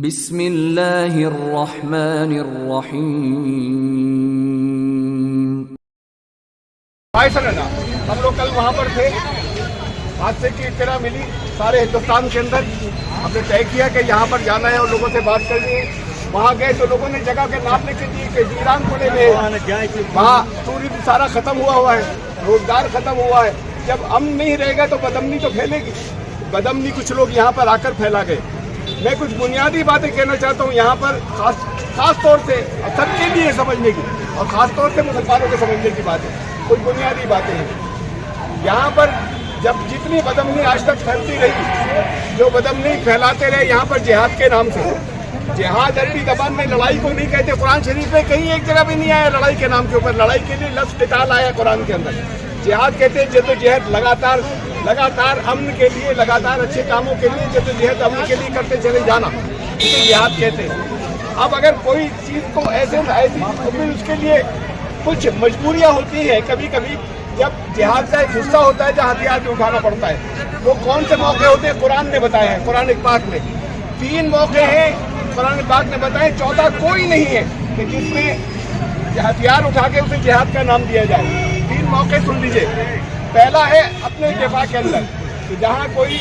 بسم اللہ الرحمن الرحیم۔ ہم لوگ کل وہاں پر تھے، حادثے کی اطلاع ملی سارے ہندوستان کے اندر، ہم نے طے کیا کہ یہاں پر جانا ہے اور لوگوں سے بات کرنی ہے۔ وہاں گئے تو لوگوں نے جگہ کے نام لکھ دی کہ ویران پڑے ہوئے، وہاں ٹورزم سارا ختم ہوا ہے، روزگار ختم ہوا ہے۔ جب امن نہیں رہے گا تو بدامنی تو پھیلے گی، بدامنی کچھ لوگ یہاں پر آ کر پھیلا گئے۔ میں کچھ بنیادی باتیں کہنا چاہتا ہوں یہاں پر، خاص طور سے سب کے لیے سمجھنے کی اور خاص طور سے مسلمانوں کے سمجھنے کی بات ہے۔ کچھ بنیادی باتیں ہیں یہاں پر۔ جب جتنی بدامنی آج تک پھیلتی رہی، جو بدامنی پھیلاتے رہے یہاں پر جہاد کے نام سے، جہاد عربی زبان میں لڑائی کو نہیں کہتے۔ قرآن شریف میں کہیں ایک جگہ بھی نہیں آیا لڑائی کے نام کے اوپر، لڑائی کے لیے لفظ قتال آیا قرآن کے اندر۔ جہاد کہتے ہیں جدوجہد، لگاتار امن کے لیے، لگاتار اچھے کاموں کے لیے جدوجہد امن کے لیے کرتے چلے جانا، اسے جہاد کہتے ہیں۔ اب اگر کوئی چیز کو ایسی اس کے لیے کچھ مجبوریاں ہوتی ہیں، کبھی کبھی جب جہاد کا ایک حصہ ہوتا ہے جہاں ہتھیار بھی اٹھانا پڑتا ہے، وہ کون سے موقع ہوتے ہیں قرآن نے بتایا ہے۔ قرآن پاک میں 3 موقع ہیں، قرآن پاک نے بتایا، چوتھا کوئی نہیں ہے کہ جس میں ہتھیار اٹھا کے اسے جہاد کا نام دیا جائے۔ 3 موقع سن لیجیے۔ پہلا ہے اپنے دفاع کے اندر، کہ جہاں کوئی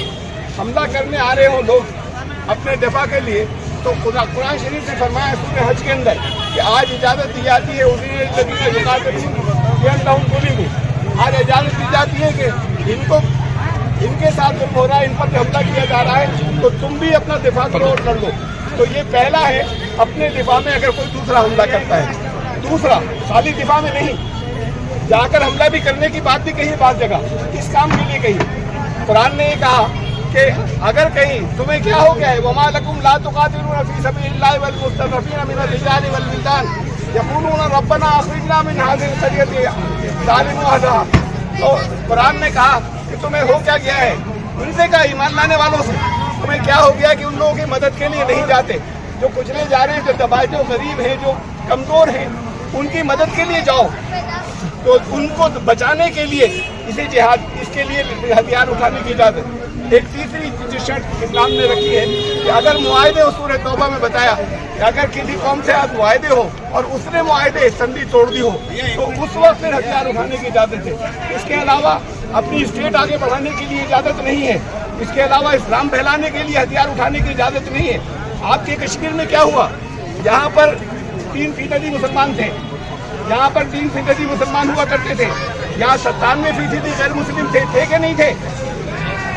حملہ کرنے آ رہے ہوں لوگ اپنے دفاع کے لیے، تو قرآن شریف نے فرمایا سورہ حج کے اندر کہ آج اجازت دی جاتی ہے آج اجازت دی جاتی ہے کہ ان کے ساتھ جو ہو رہا ہے، ان پر حملہ کیا جا رہا ہے، تو تم بھی اپنا دفاع کرو اور لڑ لو۔ تو یہ پہلا ہے اپنے دفاع میں اگر کوئی دوسرا حملہ کرتا ہے۔ دوسرا خالی دفاع میں نہیں، جا کر حملہ بھی کرنے کی بات بھی کہیں بعض جگہ، اس کام کے لیے کہیں قرآن نے یہ کہا کہ اگر کہیں تمہیں کیا ہو گیا ہے، وَمَا لَكُمْ لَا تُقَاتِلُونَ فِي سَبِيلِ اللَّهِ وَالْمُسْتَضْعَفِينَ مِنَ الرِّجَالِ وَالْوِلْدَانِ يَقُولُونَ رَبَّنَا أَخْرِجْنَا مِنْ هَٰذِهِ الْقَرْيَةِ الظَّالِمِ أَهْلُهَا۔ تو قرآن نے کہا کہ تمہیں ہو کیا گیا ہے، ان سے کہا ایمان لانے والوں سے تمہیں کیا ہو گیا کہ ان لوگوں کی مدد کے لیے نہیں جاتے، جو کچلے جا رہے ہیں، جو دبائے، جو غریب ہیں، جو کمزور ہیں، ان کی مدد کے لیے جاؤ۔ تو ان کو بچانے کے لیے اسے جہاد، اس کے لیے ہتھیار اٹھانے کی اجازت۔ ایک تیسری جو شرط اسلام نے رکھی ہے کہ اگر معاہدے ہو، سورہ توبہ میں بتایا کہ اگر کسی قوم سے آپ معاہدے ہو اور اس نے معاہدے سندھی توڑ دی ہو، تو اس وقت پھر ہتھیار اٹھانے کی اجازت ہے۔ اس کے علاوہ اپنی اسٹیٹ آگے بڑھانے کے لیے اجازت نہیں ہے۔ اس کے علاوہ اسلام پھیلانے کے لیے ہتھیار اٹھانے کی اجازت نہیں ہے۔ آپ کے کشمیر میں کیا ہوا، یہاں پر 3% مسلمان تھے، یہاں پر 3% مسلمان ہوا کرتے تھے، یہاں 97% غیر مسلم تھے کہ نہیں تھے؟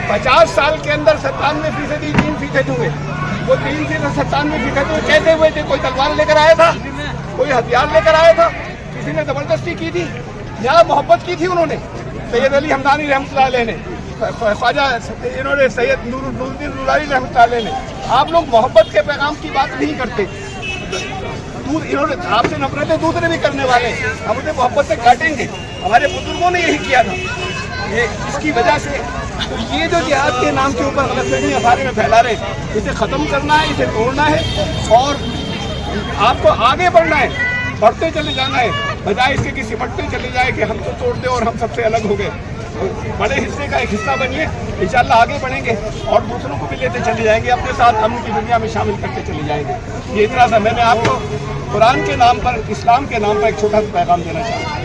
50 سال کے اندر 97% 3% ہوئے۔ وہ 97% کیسے ہوئے تھے؟ کوئی تلوار لے کر آیا تھا، کوئی ہتھیار لے کر آیا تھا، کسی نے زبردستی کی تھی؟ یہاں محبت کی تھی انہوں نے۔ سید علی ہمدانی رحمۃ اللہ علیہ نے، خواجہ انہوں نے، سید نور الدین نورانی رحمۃ اللہ علیہ نے۔ آپ لوگ محبت کے پیغام کی بات نہیں کرتے، انہوں نے آپ سے نفرتیں دوسرے بھی کرنے والے، ہم اسے محبت سے کاٹیں گے۔ ہمارے بزرگوں نے یہی کیا تھا۔ اس کی وجہ سے تو یہ جو جہاد کے نام کے اوپر غلط فہمی ہمارے میں پھیلا رہے، اسے ختم کرنا ہے، اسے توڑنا ہے، اور آپ کو آگے بڑھنا ہے، بڑھتے چلے جانا ہے، بجائے اس کے کہ سمٹتے چلے جائے کہ ہم تو توڑ دیں اور ہم سب سے الگ ہو گئے۔ بڑے حصے کا ایک حصہ بنیے، انشاءاللہ آگے بڑھیں گے اور دوسروں کو بھی لیتے چلے جائیں گے، اپنے ساتھ امن کی دنیا میں شامل کرتے چلے جائیں گے۔ یہ اتنا سا میں نے آپ کو قرآن کے نام پر، اسلام کے نام پر ایک چھوٹا سا پیغام دینا چاہتا ہوں۔